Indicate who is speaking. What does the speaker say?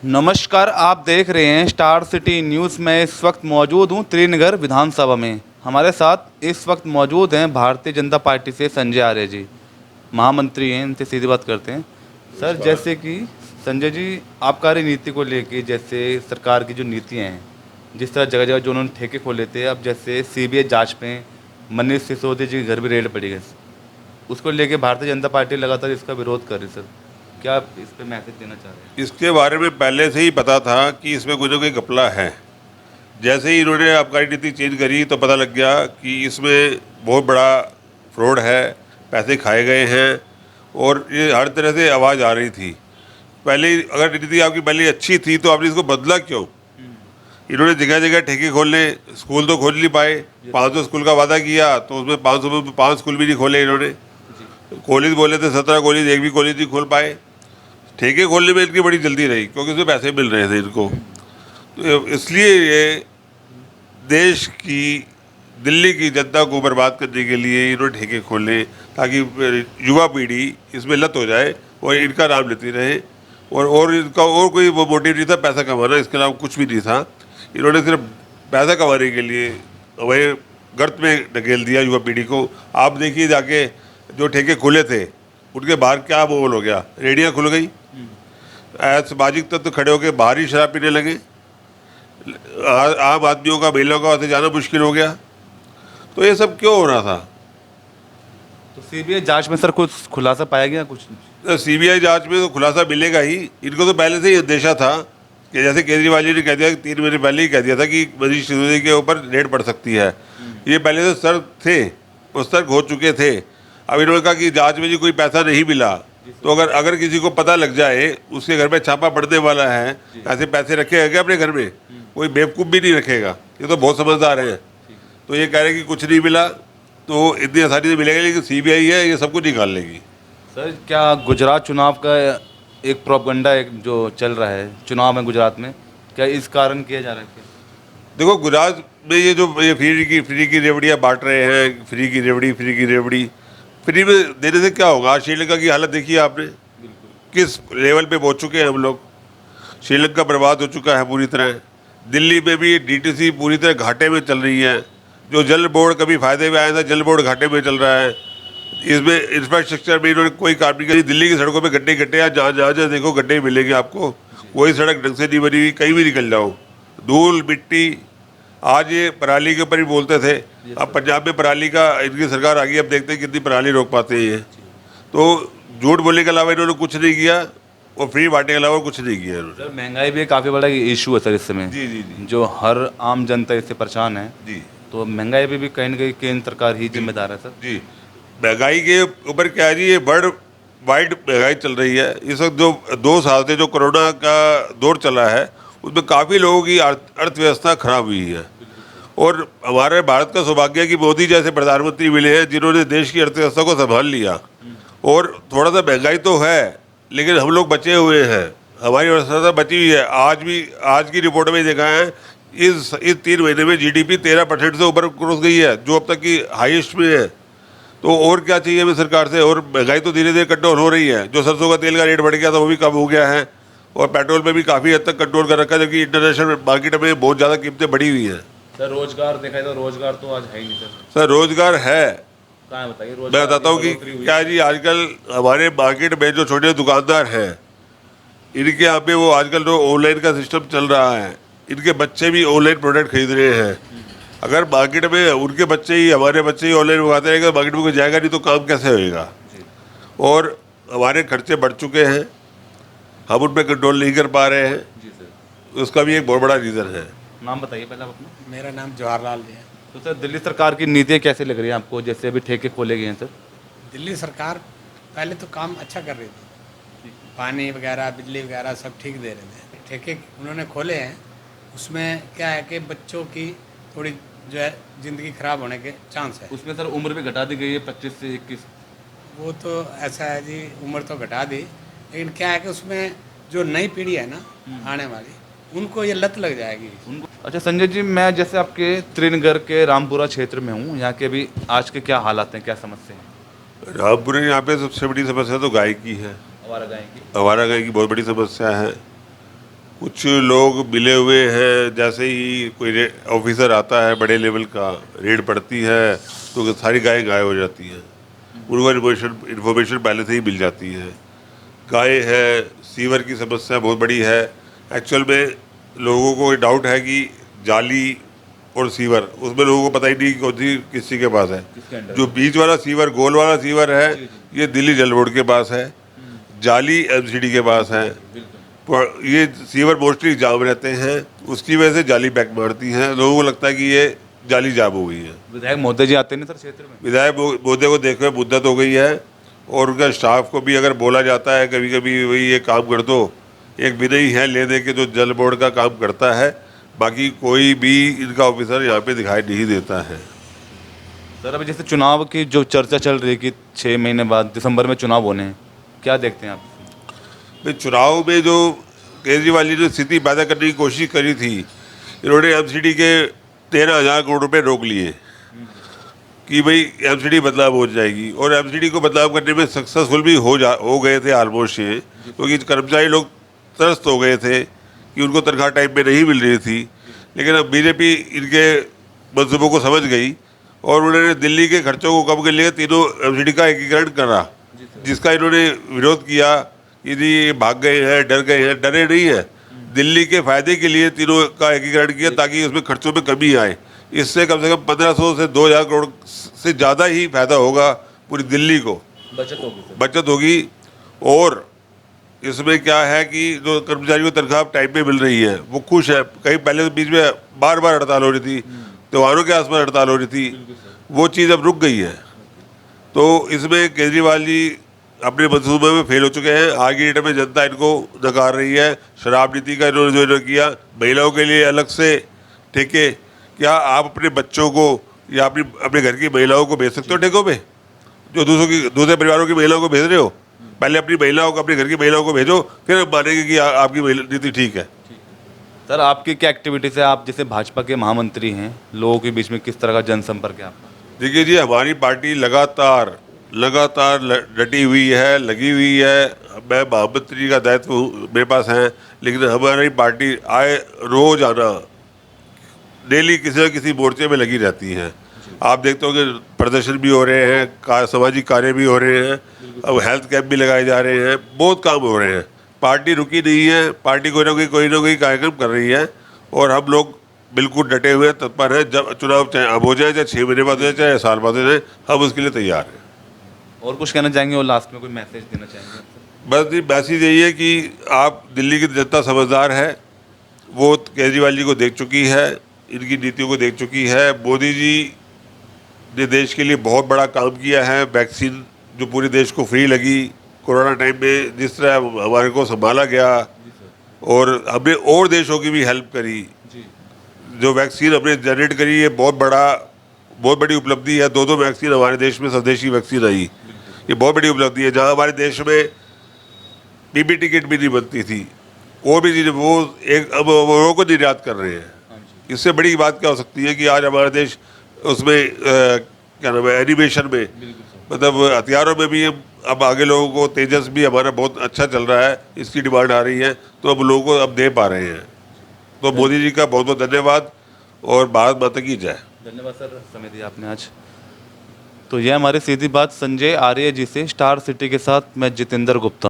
Speaker 1: नमस्कार, आप देख रहे हैं स्टार सिटी न्यूज़ में। इस वक्त मौजूद हूं त्रिनगर विधानसभा में। हमारे साथ इस वक्त मौजूद हैं भारतीय जनता पार्टी से संजय आर्य जी, महामंत्री हैं। इनसे सीधी बात करते हैं। सर, जैसे कि संजय जी, आबकारी नीति को लेके जैसे सरकार की जो नीतियाँ हैं, जिस तरह जगह जगह जो उन्होंने ठेके खोले थे, अब जैसे सीबीआई जाँच में मनीष सिसोदिया जी के घर भी रेड पड़ी है, उसको लेके भारतीय जनता पार्टी लगातार इसका विरोध कर रही है। सर, क्या आप इस पे मैसेज देना चाह रहे हैं?
Speaker 2: इसके बारे में पहले से ही पता था कि इसमें कोई ना कोई घपला है। जैसे ही इन्होंने आबकारी नीति चेंज करी तो पता लग गया कि इसमें बहुत बड़ा फ्रॉड है, पैसे खाए गए हैं और ये हर तरह से आवाज़ आ रही थी। पहले अगर नीति आपकी पहले अच्छी थी तो आपने इसको बदला क्यों? इन्होंने जगह जगह ठेके खोलने, स्कूल तो खोल नहीं पाए। 500 स्कूल का वादा किया तो उसमें 500 में 5 स्कूल भी नहीं खोले इन्होंने। कॉलेज बोले थे 17 कॉलेज, एक भी कॉलेज नहीं खोल पाए। ठेके खोलने में इनकी बड़ी जल्दी रही क्योंकि उसमें पैसे मिल रहे थे इनको। तो इसलिए ये देश की, दिल्ली की जनता को बर्बाद करने के लिए इन्होंने ठेके खोले ताकि युवा पीढ़ी इसमें लत हो जाए और इनका नाम लेती रहे। और इनका और कोई वो मोटिव नहीं था पैसा कमाना, इसके अलावा कुछ भी नहीं था। इन्होंने सिर्फ पैसा कमाने के लिए वही गर्त में ढकेल दिया युवा पीढ़ी को। आप देखिए जाके जो ठेके खुले थे उनके बाहर क्या माहौल हो गया, रेडियाँ खुल गई, सामाजिक तत्व खड़े होकर बाहर ही शराब पीने लगे, आम आदमियों का, महिलाओं का वहाँ जाना मुश्किल हो गया। तो ये सब क्यों हो रहा था?
Speaker 1: तो सीबीआई जांच में सर कुछ खुलासा पाया गया? कुछ
Speaker 2: सीबीआई जांच में तो खुलासा मिलेगा ही। इनको तो पहले से ही अंदेशा था कि जैसे केजरीवाल जी ने कह दिया कि 3 महीने पहले ही कह दिया था कि मनीष सिसोदिया के ऊपर रेड पड़ सकती है। ये पहले से सर थे, वो सर हो चुके थे। अब इन्होंने कहा कि जांच में जी कोई पैसा नहीं मिला तो अगर किसी को पता लग जाए उसके घर में छापा पड़ने वाला है, ऐसे पैसे रखेगा क्या अपने घर में? कोई बेवकूफ़ भी नहीं रखेगा। ये तो बहुत समझदार हैं। तो ये कह रहे हैं कि कुछ नहीं मिला तो इतनी आसानी से मिलेगा, लेकिन सीबीआई है, ये सब कुछ निकाल लेगी।
Speaker 1: सर, क्या गुजरात चुनाव का एक प्रोपगंडा एक जो चल रहा है चुनाव में गुजरात में, क्या इस कारण किया जा रहा है? क्या
Speaker 2: देखो, गुजरात में ये जो ये फ्री की रेवड़ियाँ बांट रहे हैं, फ्री की रेवड़ी फ्री में देने से क्या होगा? श्रीलंका की हालत देखिए आपने, किस लेवल पे पहुंच चुके हैं हम लोग। श्रीलंका बर्बाद हो चुका है पूरी तरह। दिल्ली में भी डीटीसी पूरी तरह घाटे में चल रही है। जो जल बोर्ड कभी फायदे में आया था, जल बोर्ड घाटे में चल रहा है। इसमें इंफ्रास्ट्रक्चर में इन्होंने कोई काम नहीं करी। दिल्ली की सड़कों पे गड्ढे हैं, जहाँ देखो गड्ढे मिलेंगे आपको। कोई सड़क ढंग से नहीं बनी हुई, कहीं भी निकल जाओ धूल मिट्टी। आज ये पराली के ऊपर ही बोलते थे, अब पंजाब में पराली का इनकी सरकार आ गई, अब देखते हैं कितनी पराली रोक पाते हैं ये। तो झूठ बोलने के अलावा इन्होंने कुछ नहीं किया और फ्री बांटने के अलावा कुछ नहीं किया इन्होंने।
Speaker 1: सर, महंगाई भी काफ़ी बड़ा इशू है सर इस समय।
Speaker 2: जी।
Speaker 1: जो हर आम जनता इससे परेशान है
Speaker 2: जी।
Speaker 1: तो महंगाई पे भी कहीं ना कहीं केंद्र सरकार ही जिम्मेदार है। सर
Speaker 2: जी, महंगाई के ऊपर क्या है जी, ये वर्ल्ड वाइड महंगाई चल रही है इस वक्त। जो 2 साल से जो कोरोना का दौर चला है उसमें काफ़ी लोगों की अर्थव्यवस्था खराब हुई है। और हमारे भारत का सौभाग्य है कि मोदी जैसे प्रधानमंत्री मिले हैं जिन्होंने देश की अर्थव्यवस्था को संभाल लिया। और थोड़ा सा महंगाई तो है लेकिन हम लोग बचे हुए हैं, हमारी अर्थव्यवस्था बची हुई है। आज की रिपोर्ट में देखा है इस 3 महीने में जीडीपी 13% से ऊपर क्रॉस गई है, जो अब तक की हाईएस्ट में है। तो और क्या चाहिए हमें सरकार से? और महंगाई तो धीरे धीरे कंट्रोल हो रही है। जो सरसों का तेल का रेट बढ़ गया था वो भी कम हो गया है और पेट्रोल पे भी काफ़ी हद तक कंट्रोल कर रखा है, जबकि इंटरनेशनल मार्केट में बहुत ज़्यादा कीमतें बढ़ी हुई हैं।
Speaker 1: सर, रोजगार देखा जाए तो रोजगार तो आज है ही नहीं।
Speaker 2: सर, रोजगार है,
Speaker 1: कहाँ बताइए?
Speaker 2: मैं बताता हूँ कि क्या जी, आजकल हमारे मार्केट में जो छोटे दुकानदार हैं इनके यहाँ पे वो आजकल जो ऑनलाइन का सिस्टम चल रहा है, इनके बच्चे भी ऑनलाइन प्रोडक्ट खरीद रहे हैं। अगर मार्केट में उनके बच्चे ही, हमारे बच्चे ही ऑनलाइन मंगाते रहेंगे, मार्केट में कोई जाएगा नहीं तो काम कैसे होएगा? और हमारे खर्चे बढ़ चुके हैं, हम उन पर कंट्रोल नहीं कर पा रहे हैं।
Speaker 1: जी सर,
Speaker 2: उसका भी एक बहुत बड़ा रीज़न है।
Speaker 1: नाम बताइए पहले आप अपना।
Speaker 3: मेरा नाम जवाहरलाल जी है।
Speaker 1: तो सर, दिल्ली सरकार की नीतियाँ कैसे लग रही हैं आपको? जैसे अभी ठेके खोले गए हैं सर।
Speaker 3: दिल्ली सरकार पहले तो काम अच्छा कर रही थी, पानी वगैरह, बिजली वगैरह सब ठीक दे रहे थे। ठेके उन्होंने खोले हैं, उसमें क्या है कि बच्चों की थोड़ी जो है ज़िंदगी ख़राब होने के चांस है।
Speaker 1: उसमें सर उम्र भी घटा दी गई है 25 से 21।
Speaker 3: वो तो ऐसा है जी, उम्र तो घटा दी, लेकिन क्या है कि उसमें जो नई पीढ़ी है ना आने वाली, उनको ये लत लग जाएगी
Speaker 1: उनको। अच्छा संजय जी, मैं जैसे आपके त्रिनगर के रामपुरा क्षेत्र में हूँ, यहाँ के अभी आज के क्या हालात हैं, क्या समस्या है?
Speaker 2: रामपुर यहाँ पे सबसे बड़ी समस्या तो गाय की है।
Speaker 1: आवारा गाय की
Speaker 2: आवारा गाय की बहुत बड़ी समस्या है। कुछ लोग मिले हुए हैं, जैसे ही कोई ऑफिसर आता है बड़े लेवल का, रेड पड़ती है तो सारी गायें गायब हो जाती हैं। उनको इन्फॉर्मेशन पहले से ही मिल जाती है। गाय है, सीवर की समस्या बहुत बड़ी है। एक्चुअल में लोगों को डाउट है कि जाली और सीवर, उसमें लोगों को पता ही नहीं कौन सी किसी के पास है। जो बीच वाला सीवर, गोल वाला सीवर है, ये दिल्ली जल बोर्ड के पास है। जाली एमसीडी के पास है। ये सीवर मोस्टली जाम रहते हैं, उसकी वजह से जाली बैक मारती हैं। लोगों को लगता है कि ये जाली जाम हो गई है।
Speaker 1: विधायक मोदी जी आते नहीं सर क्षेत्र में?
Speaker 2: विधायक मोदी को देखे मुद्दत हो गई है, और उनका स्टाफ को भी अगर बोला जाता है कभी कभी, वही ये काम कर दो। एक विनय है ले दे के जो जल बोर्ड का काम करता है, बाकी कोई भी इनका ऑफिसर यहाँ पे दिखाई नहीं देता है।
Speaker 1: सर अभी जैसे चुनाव की जो चर्चा चल रही है कि 6 महीने बाद दिसंबर में चुनाव होने हैं, क्या देखते हैं आप?
Speaker 2: भाई चुनाव में जो केजरीवाल जी ने स्थिति पैदा करने की कोशिश करी थी, इन्होंने एमसीडी के 13,000 करोड़ रुपए रोक लिए कि भाई एमसीडी बदलाव हो जाएगी, और एमसीडी को बदलाव करने में सक्सेसफुल भी हो गए थे ऑलमोस्ट ये, क्योंकि कर्मचारी लोग त्रस्त हो गए थे कि उनको तनख्वाह टाइम पे नहीं मिल रही थी। लेकिन अब बीजेपी इनके मंसूबों को समझ गई और उन्होंने दिल्ली के खर्चों को कम करने के लिए तीनों एमसीडी का एकीकरण करा, जिसका इन्होंने विरोध किया कि जी ये भाग गए हैं, डर गए हैं। डरे नहीं है, दिल्ली के फायदे के लिए तीनों का एकीकरण किया ताकि उसमें खर्चों में कमी आए। इससे कम से कम 1500 से 2000 करोड़ से ज़्यादा ही फायदा होगा पूरी दिल्ली को, बचत होगी। और इसमें क्या है कि जो कर्मचारियों को तनख्वाह टाइम पे मिल रही है वो खुश है। कहीं पहले तो बीच में बार बार हड़ताल हो रही थी, त्योहारों के आसपास हड़ताल हो रही थी, वो चीज़ अब रुक गई है। तो इसमें केजरीवाल जी अपने मंसूबे में फेल हो चुके हैं। आज की डेट में जनता इनको नकार रही है। शराब नीति का इन्होंने जो किया, महिलाओं के लिए अलग से ठेके, क्या आप अपने बच्चों को या अपने घर की महिलाओं को भेज सकते हो ठेकों पे, जो दूसरे परिवारों की महिलाओं को भेज रहे हो? पहले अपनी महिलाओं को, अपने घर की महिलाओं को भेजो, फिर हम मानेंगे कि आपकी नीति ठीक है।
Speaker 1: सर आपकी क्या एक्टिविटीज़ है? आप जैसे भाजपा के महामंत्री हैं, लोगों के बीच में किस तरह का जनसंपर्क है आपका?
Speaker 2: देखिए जी, हमारी पार्टी लगातार डटी हुई है, लगी हुई है। मैं महामंत्री का दायित्व मेरे पास है, लेकिन हमारी पार्टी आए रोज आना, डेली किसी न किसी मोर्चे में लगी रहती है। आप देखते हो कि प्रदर्शन भी हो रहे हैं, सामाजिक कार्य भी हो रहे हैं, अब हेल्थ कैंप भी लगाए जा रहे हैं, बहुत काम हो रहे हैं। पार्टी रुकी नहीं है, पार्टी कोई ना कोई कार्यक्रम कर रही है, और हम लोग बिल्कुल डटे हुए हैं, तत्पर हैं। जब चुनाव चाहे अब हो जाए, चाहे 6 महीने बाद हो जाए, चाहे साल बाद हो जाए, हम उसके लिए तैयार हैं।
Speaker 1: और कुछ कहना चाहेंगे और लास्ट में कोई मैसेज देना चाहेंगे?
Speaker 2: बस ये मैसेज यही है कि आप, दिल्ली की जनता समझदार है, वो केजरीवाल जी को देख चुकी है, इनकी नीतियों को देख चुकी है। मोदी जी ने देश के लिए बहुत बड़ा काम किया है। वैक्सीन जो पूरे देश को फ्री लगी कोरोना टाइम में, जिस तरह हमारे को संभाला गया, और हमने और देशों की भी हेल्प करी। जो वैक्सीन हमने जनरेट करी, ये बहुत बड़ी उपलब्धि है। 2 वैक्सीन हमारे देश में स्वदेशी वैक्सीन आई, ये बहुत बड़ी उपलब्धि है। जहाँ हमारे देश में पीपीटी किट भी नहीं बनती थी, और भी चीज़ें वो अब वो को निर्यात कर रहे हैं। इससे बड़ी बात क्या हो सकती है कि आज हमारा देश उसमें क्या नाम है, एनिमेशन में, मतलब हथियारों में भी अब आगे लोगों को, तेजस भी हमारा बहुत अच्छा चल रहा है, इसकी डिमांड आ रही है, तो अब लोगों को अब दे पा रहे हैं। तो मोदी जी का बहुत बहुत धन्यवाद, और भारत माता की जय।
Speaker 1: धन्यवाद सर, समय दिया आपने आज। तो यह हमारी सीधी बात संजय आर्य जी से, स्टार सिटी के साथ मैं जितेंद्र गुप्ता।